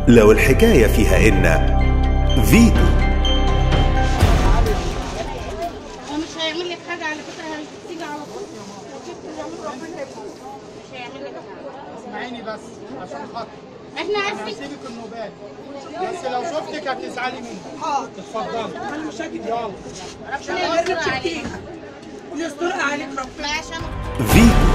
لو الحكاية فيها إن فيتو. هو مش هيعمل لك حاجة على فكرة، هتيجي على طول. مش هيعمل لك حاجة. اسمعيني بس عشان خاطر احنا عارفين. هسيبك النوبات، بس لو شفتك هتزعلي مني. حاضر اتفضلي. انا مش هاجي يلا. ربنا يستر عليك. يستر عليك ربنا. عشان فيتو.